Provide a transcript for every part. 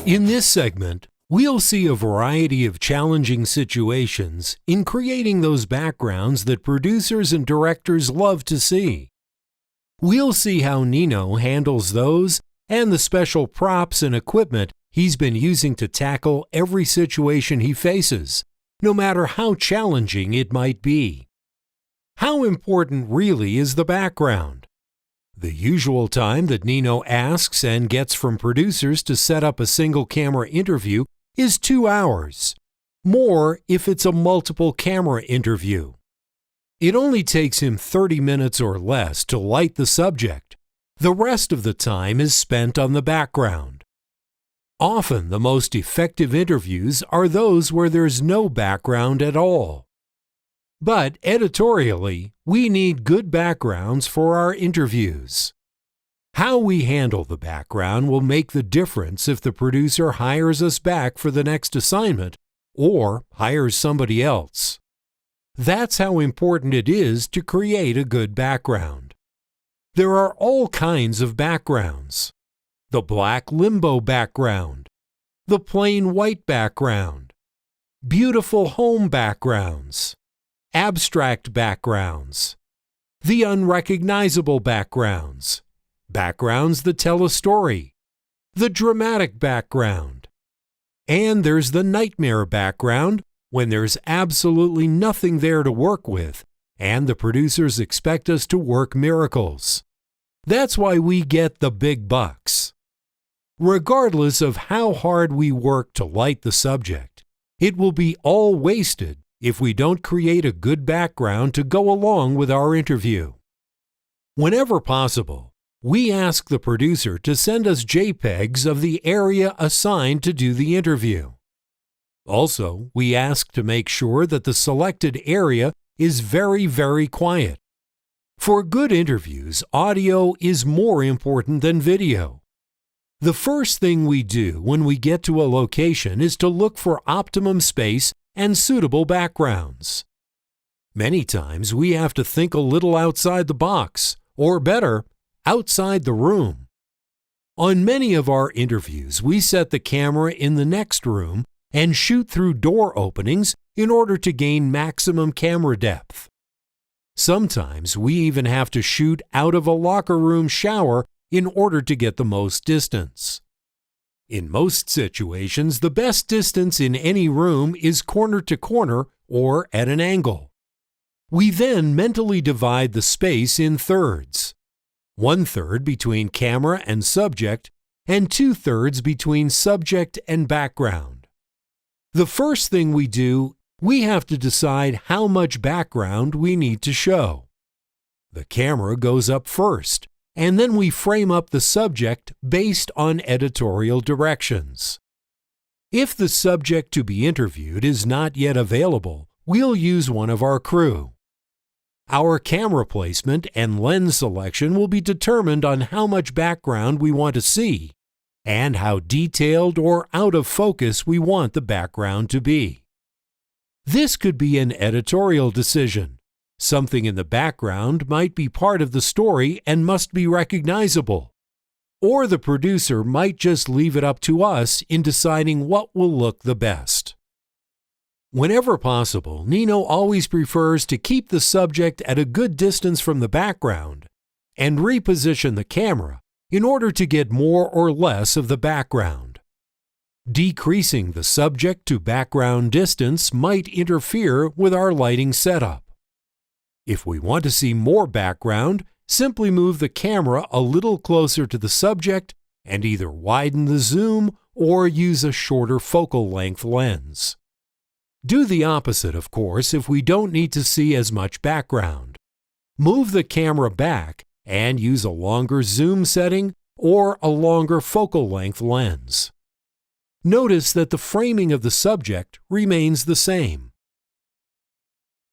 In this segment, we'll see a variety of challenging situations in creating those backgrounds that producers and directors love to see. We'll see how Nino handles those and the special props and equipment he's been using to tackle every situation he faces, no matter how challenging it might be. How important really is the background? The usual time that Nino asks and gets from producers to set up a single camera interview is 2 hours. More if it's a multiple camera interview. It only takes him 30 minutes or less to light the subject. The rest of the time is spent on the background. Often the most effective interviews are those where there's no background at all. But editorially, we need good backgrounds for our interviews. How we handle the background will make the difference if the producer hires us back for the next assignment or hires somebody else. That's how important it is to create a good background. There are all kinds of backgrounds. The black limbo background, the plain white background, beautiful home backgrounds, abstract backgrounds, the unrecognizable backgrounds, backgrounds that tell a story, the dramatic background. And there's the nightmare background when there's absolutely nothing there to work with and the producers expect us to work miracles. That's why we get the big bucks. Regardless of how hard we work to light the subject, it will be all wasted if we don't create a good background to go along with our interview. Whenever possible, we ask the producer to send us JPEGs of the area assigned to do the interview. Also, we ask to make sure that the selected area is very, very quiet. For good interviews, audio is more important than video. The first thing we do when we get to a location is to look for optimum space and suitable backgrounds. Many times we have to think a little outside the box, or better, outside the room. On many of our interviews, we set the camera in the next room and shoot through door openings in order to gain maximum camera depth. Sometimes we even have to shoot out of a locker room shower in order to get the most distance. In most situations, the best distance in any room is corner to corner or at an angle. We then mentally divide the space in thirds. 1/3 between camera and subject, and 2/3 between subject and background. The first thing we do, we have to decide how much background we need to show. The camera goes up first, and then we frame up the subject based on editorial directions. If the subject to be interviewed is not yet available, we'll use one of our crew. Our camera placement and lens selection will be determined on how much background we want to see and how detailed or out of focus we want the background to be. This could be an editorial decision. Something in the background might be part of the story and must be recognizable. Or the producer might just leave it up to us in deciding what will look the best. Whenever possible, Nino always prefers to keep the subject at a good distance from the background and reposition the camera in order to get more or less of the background. Decreasing the subject to background distance might interfere with our lighting setup. If we want to see more background, simply move the camera a little closer to the subject and either widen the zoom or use a shorter focal length lens. Do the opposite, of course, if we don't need to see as much background. Move the camera back and use a longer zoom setting or a longer focal length lens. Notice that the framing of the subject remains the same.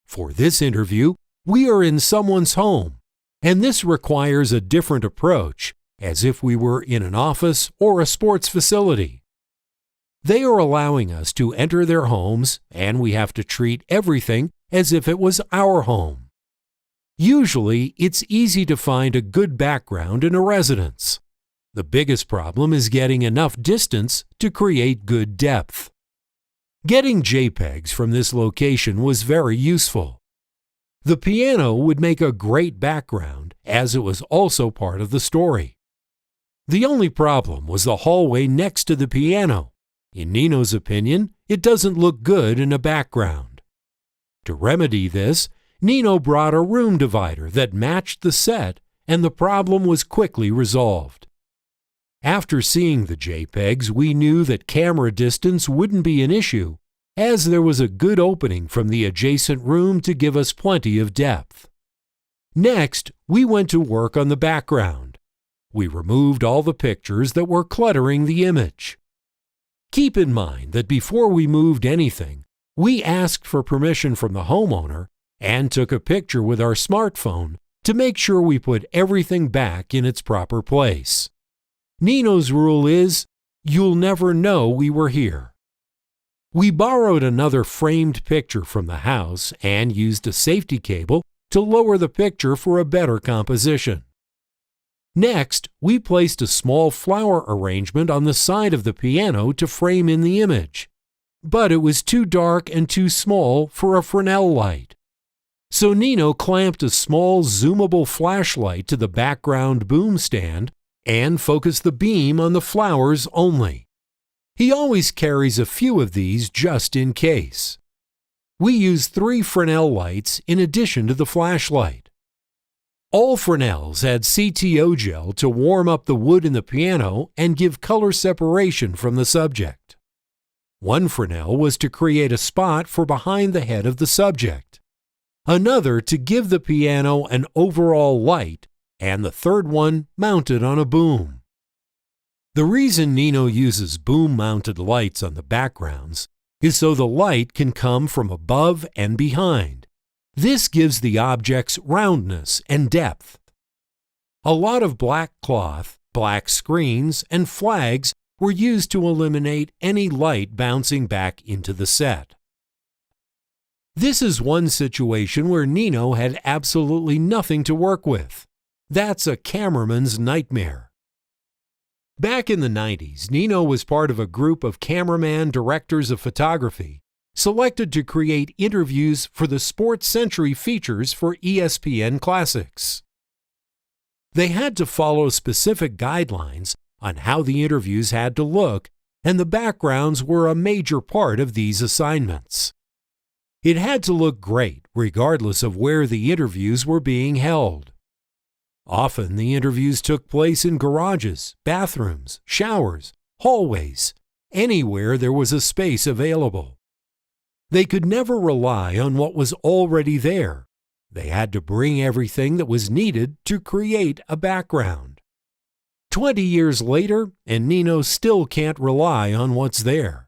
For this interview, we are in someone's home, and this requires a different approach, as if we were in an office or a sports facility. They are allowing us to enter their homes, and we have to treat everything as if it was our home. Usually, it's easy to find a good background in a residence. The biggest problem is getting enough distance to create good depth. Getting JPEGs from this location was very useful. The piano would make a great background, as it was also part of the story. The only problem was the hallway next to the piano. In Nino's opinion, it doesn't look good in a background. To remedy this, Nino brought a room divider that matched the set, and the problem was quickly resolved. After seeing the JPEGs, we knew that camera distance wouldn't be an issue, as there was a good opening from the adjacent room to give us plenty of depth. Next, we went to work on the background. We removed all the pictures that were cluttering the image. Keep in mind that before we moved anything, we asked for permission from the homeowner and took a picture with our smartphone to make sure we put everything back in its proper place. Nino's rule is, you'll never know we were here. We borrowed another framed picture from the house and used a safety cable to lower the picture for a better composition. Next, we placed a small flower arrangement on the side of the piano to frame in the image, but it was too dark and too small for a Fresnel light. So Nino clamped a small zoomable flashlight to the background boom stand and focused the beam on the flowers only. He always carries a few of these just in case. We used 3 Fresnel lights in addition to the flashlight. All Fresnels had CTO gel to warm up the wood in the piano and give color separation from the subject. One Fresnel was to create a spot for behind the head of the subject, another to give the piano an overall light, and the third one mounted on a boom. The reason Nino uses boom-mounted lights on the backgrounds is so the light can come from above and behind. This gives the objects roundness and depth. A lot of black cloth, black screens, and flags were used to eliminate any light bouncing back into the set. This is one situation where Nino had absolutely nothing to work with. That's a cameraman's nightmare. Back in the 90s, Nino was part of a group of cameraman directors of photography selected to create interviews for the Sports Century features for ESPN Classics. They had to follow specific guidelines on how the interviews had to look, and the backgrounds were a major part of these assignments. It had to look great regardless of where the interviews were being held. Often the interviews took place in garages, bathrooms, showers, hallways, anywhere there was a space available. They could never rely on what was already there. They had to bring everything that was needed to create a background. 20 years later, and Nino still can't rely on what's there.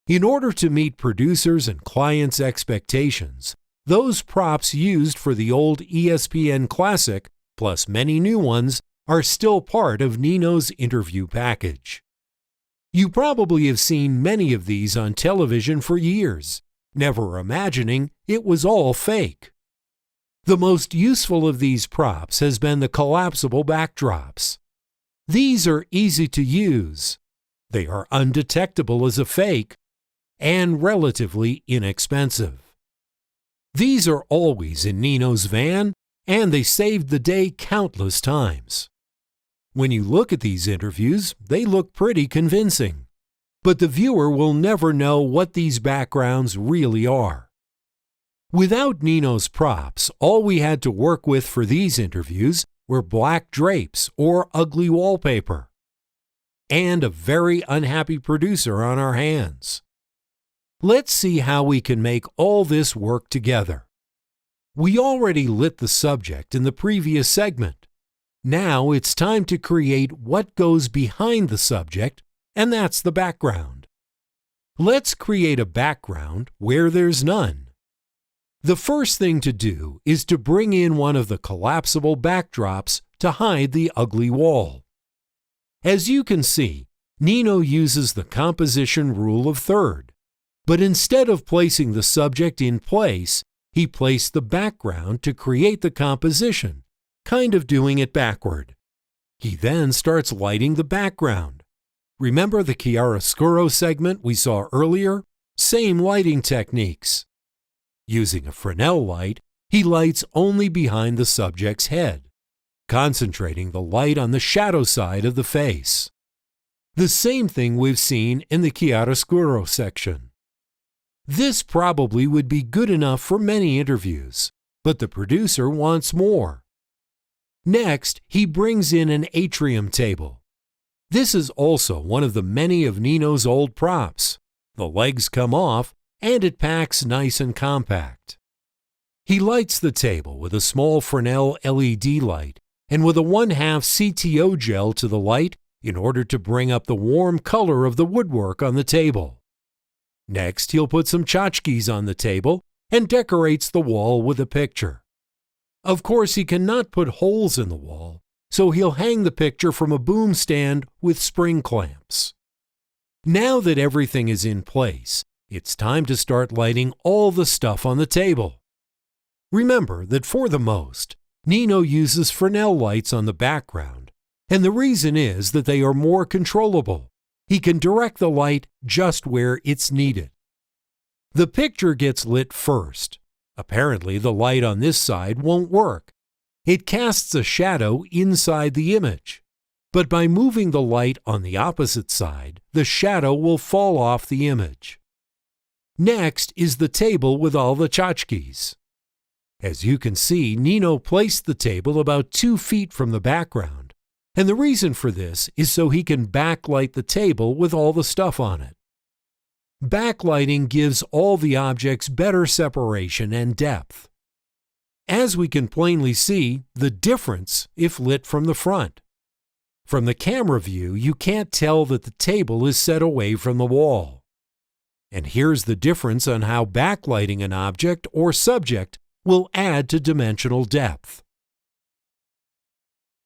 In order to meet producers' and clients' expectations, those props used for the old ESPN Classic, plus many new ones, are still part of Nino's interview package. You probably have seen many of these on television for years, never imagining it was all fake. The most useful of these props has been the collapsible backdrops. These are easy to use. They are undetectable as a fake and relatively inexpensive. These are always in Nino's van, and they saved the day countless times. When you look at these interviews, they look pretty convincing, but the viewer will never know what these backgrounds really are. Without Nino's props, all we had to work with for these interviews were black drapes or ugly wallpaper, and a very unhappy producer on our hands. Let's see how we can make all this work together. We already lit the subject in the previous segment. Now it's time to create what goes behind the subject, and that's the background. Let's create a background where there's none. The first thing to do is to bring in one of the collapsible backdrops to hide the ugly wall. As you can see, Nino uses the composition rule of third, but instead of placing the subject in place, he placed the background to create the composition, kind of doing it backward. He then starts lighting the background. Remember the chiaroscuro segment we saw earlier? Same lighting techniques. Using a Fresnel light, he lights only behind the subject's head, concentrating the light on the shadow side of the face. The same thing we've seen in the chiaroscuro section. This probably would be good enough for many interviews, but the producer wants more. Next, he brings in an atrium table. This is also one of the many of Nino's old props. The legs come off, and it packs nice and compact. He lights the table with a small Fresnel LED light and with a 1/2 CTO gel to the light in order to bring up the warm color of the woodwork on the table. Next, he'll put some tchotchkes on the table and decorates the wall with a picture. Of course, he cannot put holes in the wall, so he'll hang the picture from a boom stand with spring clamps. Now that everything is in place, it's time to start lighting all the stuff on the table. Remember that for the most, Nino uses Fresnel lights on the background, and the reason is that they are more controllable. He can direct the light just where it's needed. The picture gets lit first. Apparently, the light on this side won't work. It casts a shadow inside the image. But by moving the light on the opposite side, the shadow will fall off the image. Next is the table with all the tchotchkes. As you can see, Nino placed the table about 2 feet from the background, and the reason for this is so he can backlight the table with all the stuff on it. Backlighting gives all the objects better separation and depth. As we can plainly see, the difference if lit from the front. From the camera view, you can't tell that the table is set away from the wall. And here's the difference on how backlighting an object or subject will add to dimensional depth.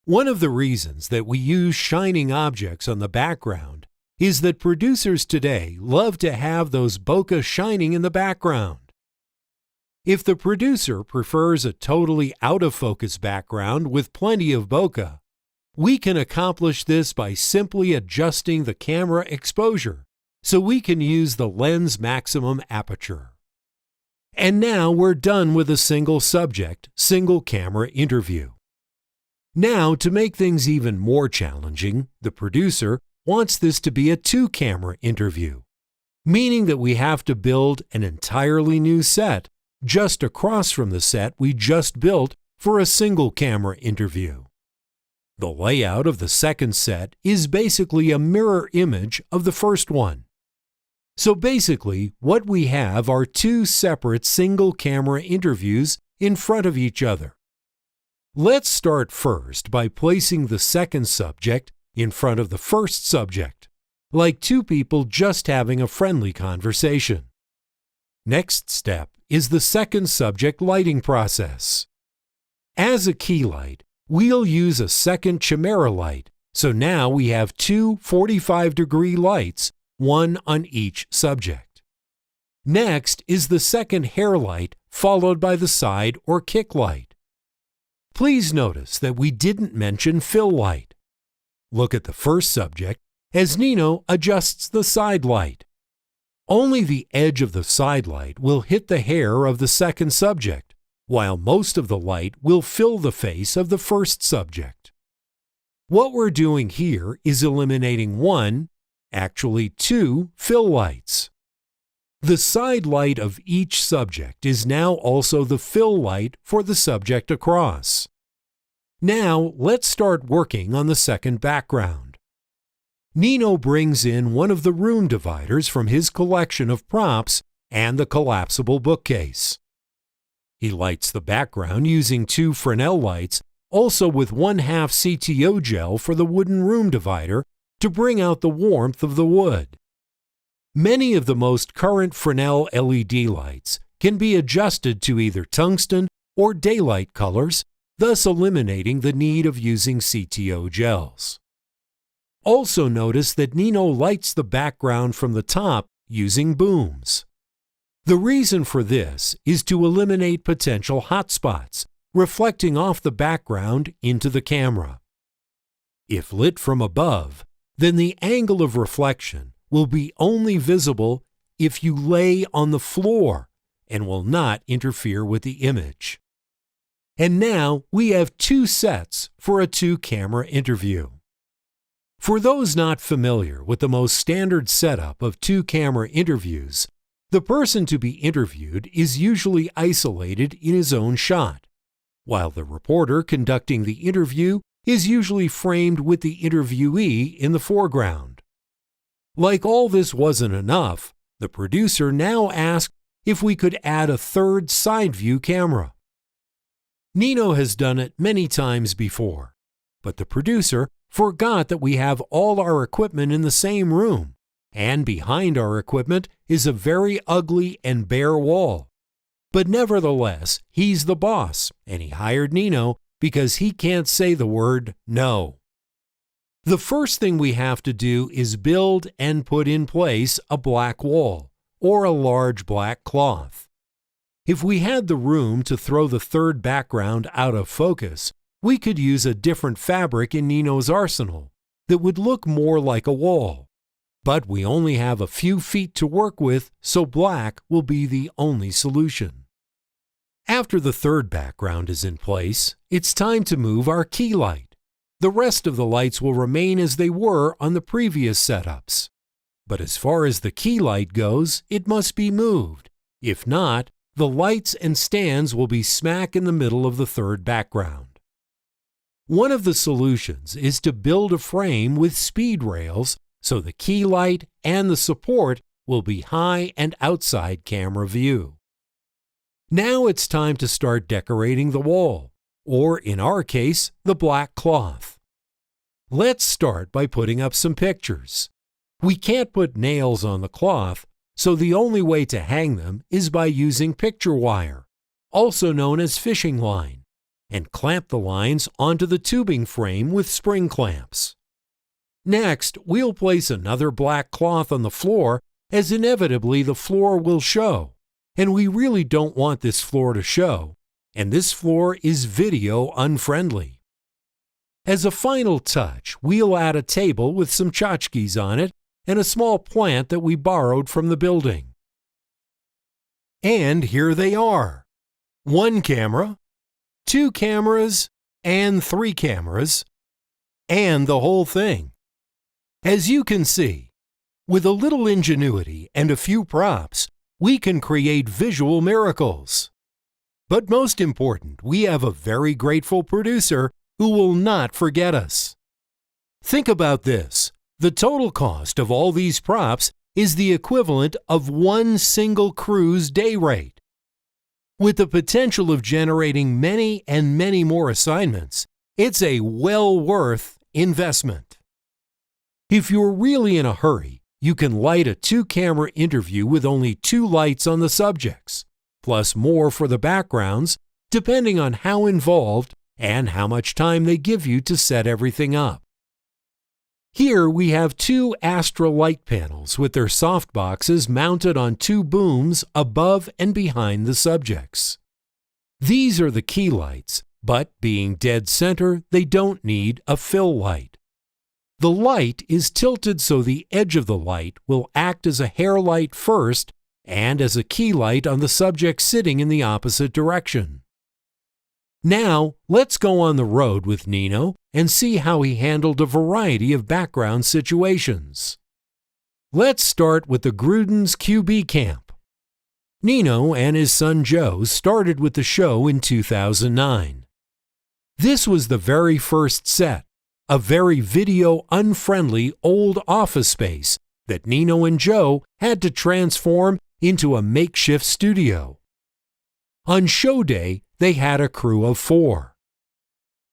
One of the reasons that we use shining objects on the background is that producers today love to have those bokeh shining in the background. If the producer prefers a totally out-of-focus background with plenty of bokeh, we can accomplish this by simply adjusting the camera exposure so we can use the lens maximum aperture. And now we're done with a single subject, single camera interview. Now, to make things even more challenging, the producer wants this to be a 2-camera interview, meaning that we have to build an entirely new set just across from the set we just built for a single camera interview. The layout of the second set is basically a mirror image of the first one. So basically, what we have are 2 separate single camera interviews in front of each other. Let's start first by placing the second subject in front of the first subject, like 2 people just having a friendly conversation. Next step is the second subject lighting process. As a key light, we'll use a second chimera light, so now we have 2 45-degree lights, one on each subject. Next is the second hair light, followed by the side or kick light. Please notice that we didn't mention fill light. Look at the first subject as Nino adjusts the side light. Only the edge of the side light will hit the hair of the second subject, while most of the light will fill the face of the first subject. What we're doing here is eliminating 1, actually 2, fill lights. The side light of each subject is now also the fill light for the subject across. Now let's start working on the second background. Nino brings in one of the room dividers from his collection of props and the collapsible bookcase. He lights the background using 2 Fresnel lights, also with 1/2 CTO gel for the wooden room divider to bring out the warmth of the wood. Many of the most current Fresnel LED lights can be adjusted to either tungsten or daylight colors, thus eliminating the need of using CTO gels. Also notice that Nino lights the background from the top using booms. The reason for this is to eliminate potential hotspots, reflecting off the background into the camera. If lit from above, then the angle of reflection will be only visible if you lay on the floor and will not interfere with the image. And now we have 2 sets for a 2-camera interview. For those not familiar with the most standard setup of 2-camera interviews, the person to be interviewed is usually isolated in his own shot, while the reporter conducting the interview is usually framed with the interviewee in the foreground. Like all this wasn't enough, the producer now asked if we could add a 3rd side view camera. Nino has done it many times before, but the producer forgot that we have all our equipment in the same room, and behind our equipment is a very ugly and bare wall. But nevertheless, he's the boss, and he hired Nino because he can't say the word no. The first thing we have to do is build and put in place a black wall, or a large black cloth. If we had the room to throw the 3rd background out of focus, we could use a different fabric in Nino's arsenal that would look more like a wall. But we only have a few feet to work with, so black will be the only solution. After the 3rd background is in place, it's time to move our key light. The rest of the lights will remain as they were on the previous setups. But as far as the key light goes, it must be moved. If not, the lights and stands will be smack in the middle of the 3rd background. One of the solutions is to build a frame with speed rails so the key light and the support will be high and outside camera view. Now it's time to start decorating the wall, or in our case, the black cloth. Let's start by putting up some pictures. We can't put nails on the cloth, so the only way to hang them is by using picture wire, also known as fishing line, and clamp the lines onto the tubing frame with spring clamps. Next, we'll place another black cloth on the floor, as inevitably the floor will show, and we really don't want this floor to show, and this floor is video unfriendly. As a final touch, we'll add a table with some tchotchkes on it and a small plant that we borrowed from the building. And here they are. 1 camera, 2 cameras, and 3 cameras, and the whole thing. As you can see, with a little ingenuity and a few props, we can create visual miracles. But most important, we have a very grateful producer who will not forget us. Think about this. The total cost of all these props is the equivalent of 1 single crew's day rate. With the potential of generating many and many more assignments, it's a well worth investment. If you're really in a hurry, you can light a 2-camera interview with only 2 lights on the subjects, plus more for the backgrounds, depending on how involved and how much time they give you to set everything up. Here we have 2 Astra light panels with their softboxes mounted on 2 booms above and behind the subjects. These are the key lights, but being dead center, they don't need a fill light. The light is tilted so the edge of the light will act as a hair light first and as a key light on the subject sitting in the opposite direction. Now, let's go on the road with Nino and see how he handled a variety of background situations. Let's start with the Gruden's QB camp. Nino and his son Joe started with the show in 2009. This was the very first set, a very video-unfriendly old office space that Nino and Joe had to transform into a makeshift studio. On show day, they had a crew of 4.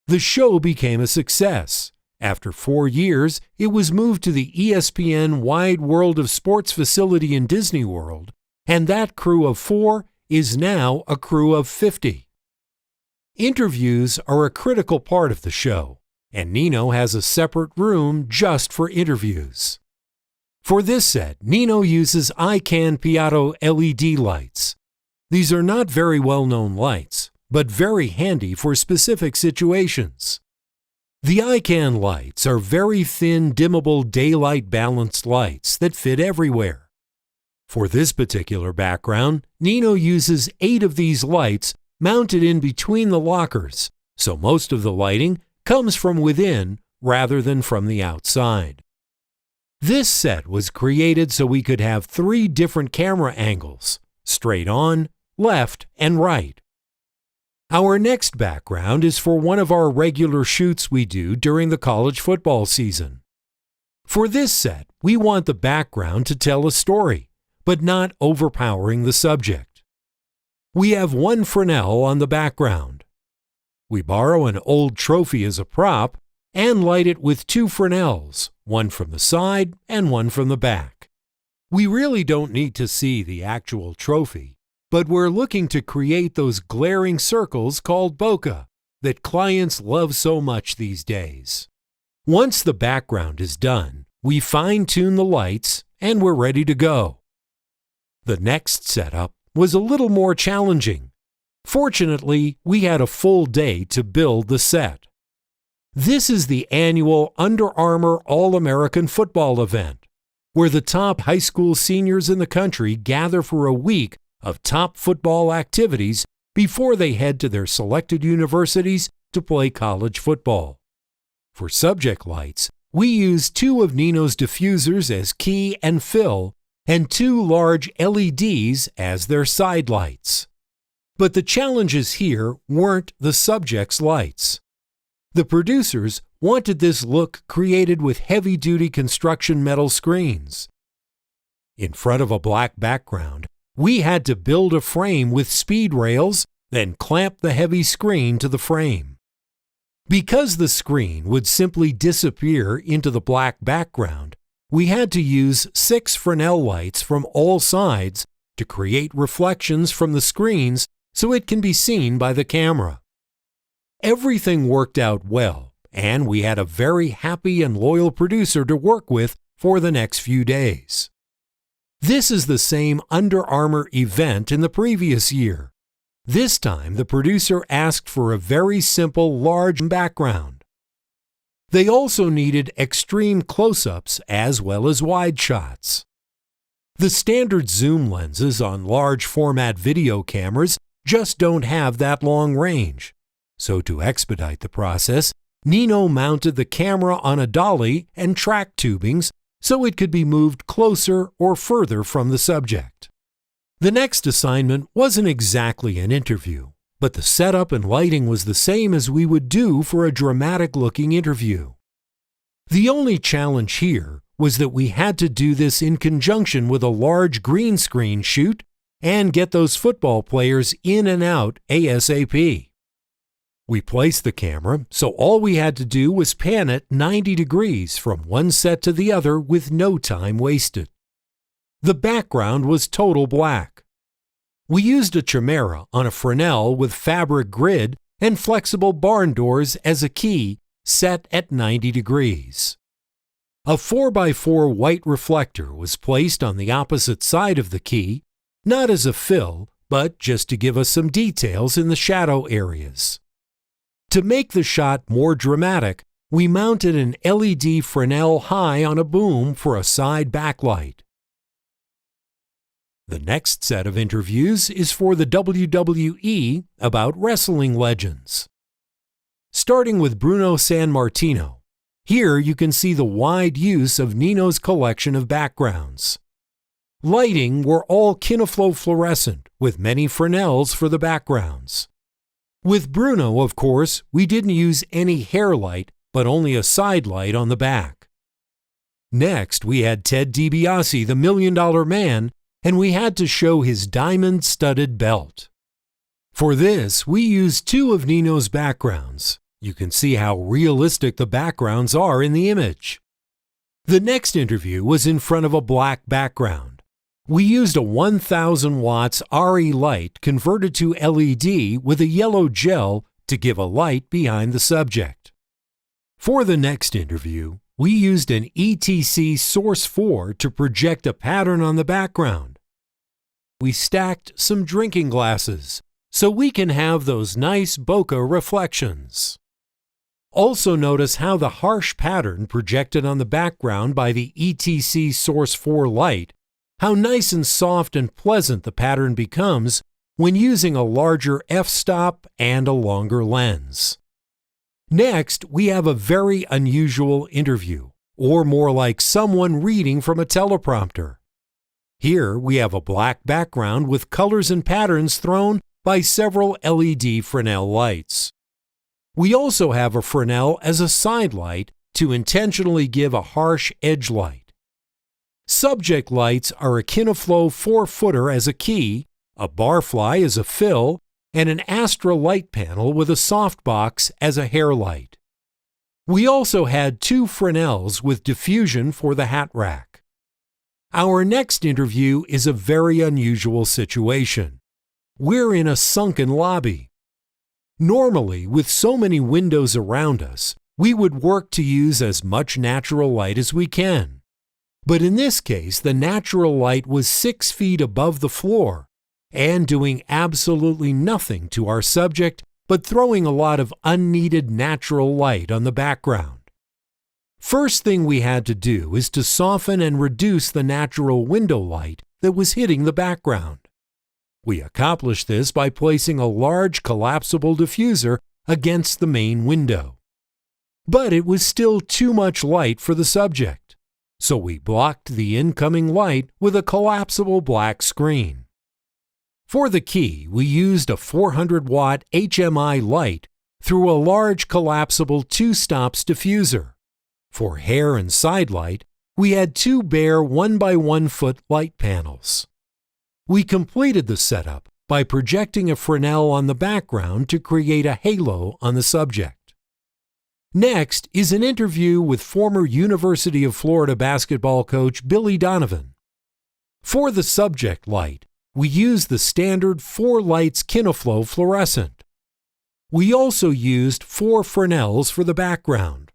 The show became a success. After 4 years, it was moved to the ESPN Wide World of Sports facility in Disney World, and that crew of 4 is now a crew of 50. Interviews are a critical part of the show, and Nino has a separate room just for interviews. For this set, Nino uses ICANN Piatto LED lights. These are not very well-known lights, but very handy for specific situations. The ICANN lights are very thin, dimmable daylight balanced lights that fit everywhere. For this particular background, Nino uses 8 of these lights mounted in between the lockers, so most of the lighting comes from within rather than from the outside. This set was created so we could have 3 different camera angles, straight on, left, and right. Our next background is for one of our regular shoots we do during the college football season. For this set, we want the background to tell a story, but not overpowering the subject. We have one Fresnel on the background. We borrow an old trophy as a prop and light it with 2 Fresnels, one from the side and one from the back. We really don't need to see the actual trophy, but we're looking to create those glaring circles called bokeh that clients love so much these days. Once the background is done, we fine-tune the lights and we're ready to go. The next setup was a little more challenging. Fortunately, we had a full day to build the set. This is the annual Under Armour All-American Football event, where the top high school seniors in the country gather for a week of top football activities before they head to their selected universities to play college football. For subject lights, we use 2 of Nino's diffusers as key and fill, and 2 large LEDs as their side lights. But the challenges here weren't the subject's lights. The producers wanted this look created with heavy-duty construction metal screens. In front of a black background, we had to build a frame with speed rails, then clamp the heavy screen to the frame. Because the screen would simply disappear into the black background, we had to use 6 Fresnel lights from all sides to create reflections from the screens so it can be seen by the camera. Everything worked out well, and we had a very happy and loyal producer to work with for the next few days. This is the same Under Armour event in the previous year. This time, the producer asked for a very simple, large background. They also needed extreme close-ups as well as wide shots. The standard zoom lenses on large format video cameras just don't have that long range. So to expedite the process, Nino mounted the camera on a dolly and track tubings so it could be moved closer or further from the subject. The next assignment wasn't exactly an interview, but the setup and lighting was the same as we would do for a dramatic-looking interview. The only challenge here was that we had to do this in conjunction with a large green screen shoot and get those football players in and out ASAP. We placed the camera, so all we had to do was pan it 90 degrees from one set to the other with no time wasted. The background was total black. We used a chimera on a Fresnel with fabric grid and flexible barn doors as a key set at 90 degrees. A 4x4 white reflector was placed on the opposite side of the key, not as a fill, but just to give us some details in the shadow areas. To make the shot more dramatic, we mounted an LED Fresnel high on a boom for a side backlight. The next set of interviews is for the WWE about wrestling legends. Starting with Bruno Sammartino, here you can see the wide use of Nino's collection of backgrounds. Lighting were all Kineflow fluorescent with many Fresnels for the backgrounds. With Bruno, of course, we didn't use any hair light, but only a side light on the back. Next, we had Ted DiBiase, the $1 Million Man, and we had to show his diamond-studded belt. For this, we used 2 of Nino's backgrounds. You can see how realistic the backgrounds are in the image. The next interview was in front of a black background. We used a 1000 watts RE light converted to LED with a yellow gel to give a light behind the subject. For the next interview, we used an ETC Source 4 to project a pattern on the background. We stacked some drinking glasses so we can have those nice bokeh reflections. Also notice how the harsh pattern projected on the background by the ETC Source 4 light, how nice and soft and pleasant the pattern becomes when using a larger f-stop and a longer lens. Next, we have a very unusual interview, or more like someone reading from a teleprompter. Here we have a black background with colors and patterns thrown by several LED Fresnel lights. We also have a Fresnel as a side light to intentionally give a harsh edge light. Subject lights are a Kineflow 4-footer as a key, a barfly as a fill, and an Astra light panel with a softbox as a hair light. We also had 2 Fresnels with diffusion for the hat rack. Our next interview is a very unusual situation. We're in a sunken lobby. Normally, with so many windows around us, we would work to use as much natural light as we can. But in this case, the natural light was 6 feet above the floor and doing absolutely nothing to our subject but throwing a lot of unneeded natural light on the background. First thing we had to do is to soften and reduce the natural window light that was hitting the background. We accomplished this by placing a large collapsible diffuser against the main window. But it was still too much light for the subject, so we blocked the incoming light with a collapsible black screen. For the key, we used a 400-watt HMI light through a large collapsible 2-stops diffuser. For hair and side light, we had 2 bare 1x1 foot light panels. We completed the setup by projecting a Fresnel on the background to create a halo on the subject. Next is an interview with former University of Florida basketball coach Billy Donovan. For the subject light, we used the standard 4 lights Kineflow fluorescent. We also used 4 Fresnels for the background.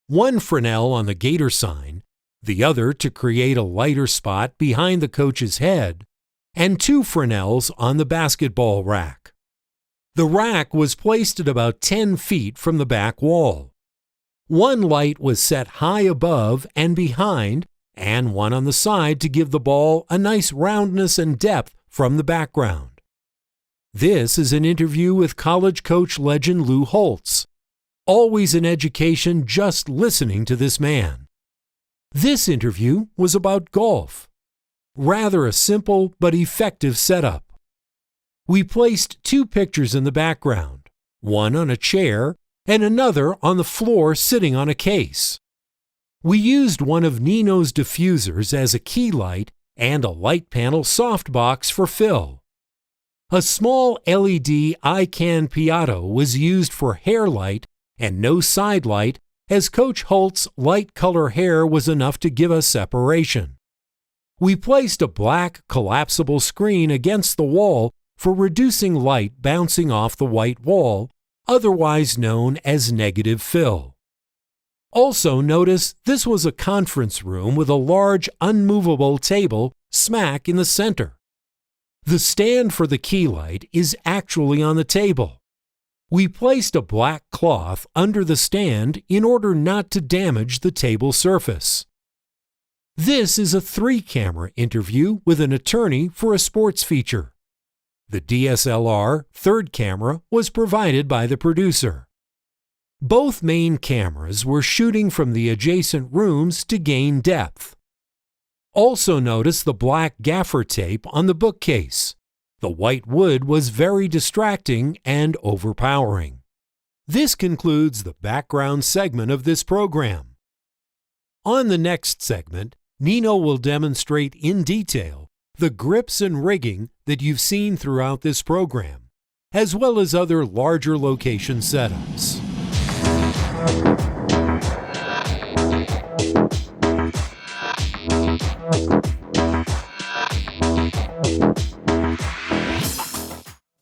1 Fresnel on the Gator sign, the other to create a lighter spot behind the coach's head, and 2 Fresnels on the basketball rack. The rack was placed at about 10 feet from the back wall. 1 light was set high above and behind, and 1 on the side to give the ball a nice roundness and depth from the background. This is an interview with college coach legend Lou Holtz. Always an education just listening to this man. This interview was about golf. Rather a simple but effective setup. We placed 2 pictures in the background, one on a chair and another on the floor sitting on a case. We used one of Nino's diffusers as a key light and a light panel softbox for fill. A small LED ICANN Piatto was used for hair light and no side light, as Coach Holt's light color hair was enough to give us separation. We placed a black collapsible screen against the wall for reducing light bouncing off the white wall, otherwise known as negative fill. Also notice this was a conference room with a large unmovable table smack in the center. The stand for the key light is actually on the table. We placed a black cloth under the stand in order not to damage the table surface. This is a 3-camera interview with an attorney for a sports feature. The DSLR 3rd camera was provided by the producer. Both main cameras were shooting from the adjacent rooms to gain depth. Also notice the black gaffer tape on the bookcase. The white wood was very distracting and overpowering. This concludes the background segment of this program. On the next segment, Nino will demonstrate in detail the grips and rigging that you've seen throughout this program, as well as other larger location setups.